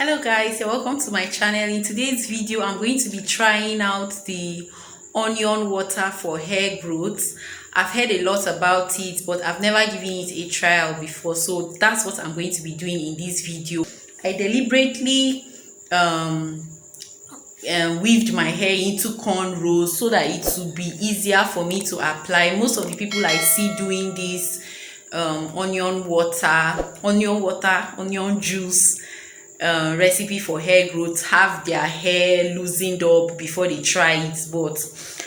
Hello guys, you're welcome to my channel. In today's video I'm going to be trying out the onion water for hair growth. I've heard a lot about it, but I've never given it a trial before, so that's what I'm going to be doing in this video. I deliberately weaved my hair into cornrows so that it would be easier for me to apply. Most of the people I see doing this onion juice recipe for hair growth have their hair loosened up before they try it, but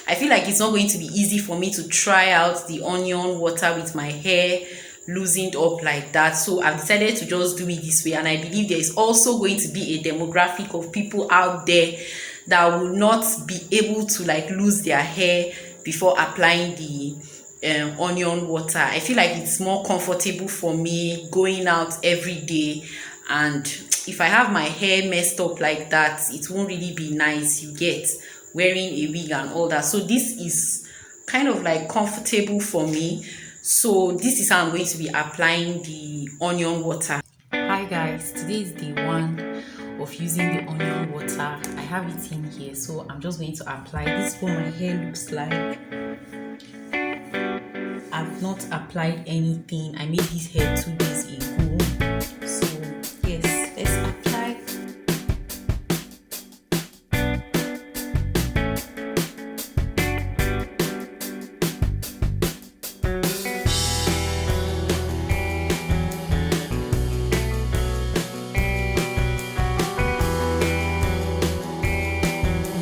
I feel like it's not going to be easy for me to try out the onion water with my hair loosened up like that. So I've decided to just do it this way, and I believe there is also going to be a demographic of people out there that will not be able to lose their hair before applying the onion water. I feel like it's more comfortable for me going out every day, and if I have my hair messed up like that, it won't really be nice, you get, wearing a wig and all that. So this is kind of comfortable for me. So this is how I'm going to be applying the onion water. Hi guys, today is day 1 of using the onion water. I have it in here, so I'm just going to apply. This is what my hair looks like. I've not applied anything. I made this hair 2 days ago. So yes, let's apply.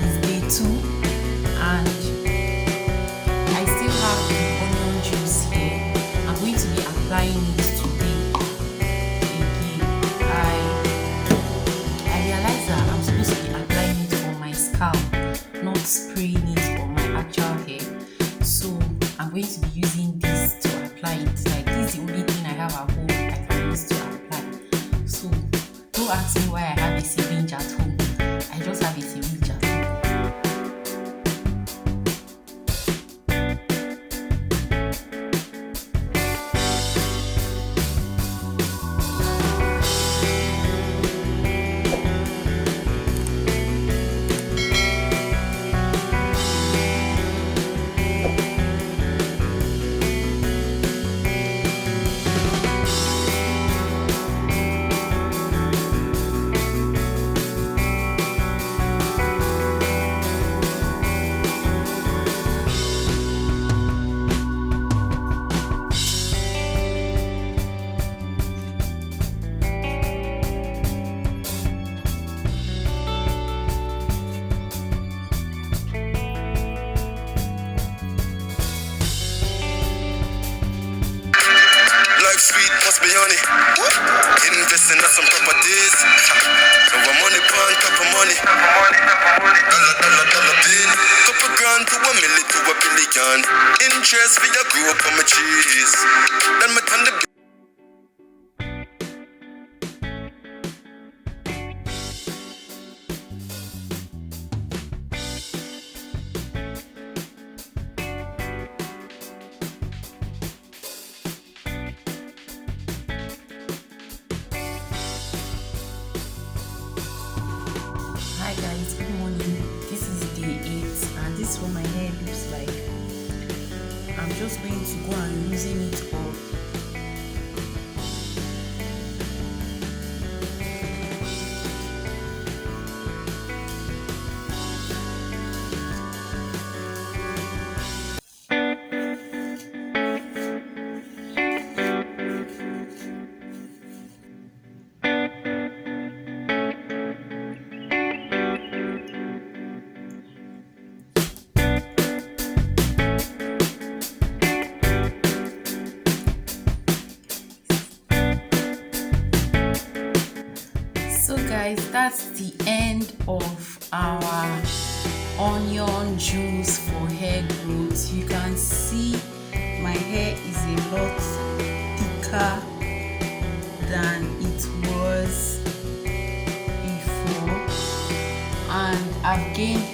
It's day 2 and I still have the onion juice here. I'm going to be applying it today again. I realized that I'm supposed to be applying it on my scalp, not spraying it on my actual hair. So I'm going to be using this to apply it. This is the only thing I have at home I can use to apply. So don't ask me why I have a syringe at home. I just have a syringe at home. Sweet must be honey. Investing in some properties. Our money pound, top of money. Dollar bill. Couple grand to $1 million to $1 billion. Interest for your grow up on my cheese. Then my turn the Hi guys, good morning. This is day 8 and this is what my hair looks like. I'm just going to go and loosen it up. So guys, that's the end of our onion juice for hair growth. You can see my hair is a lot thicker than it was before, and I've gained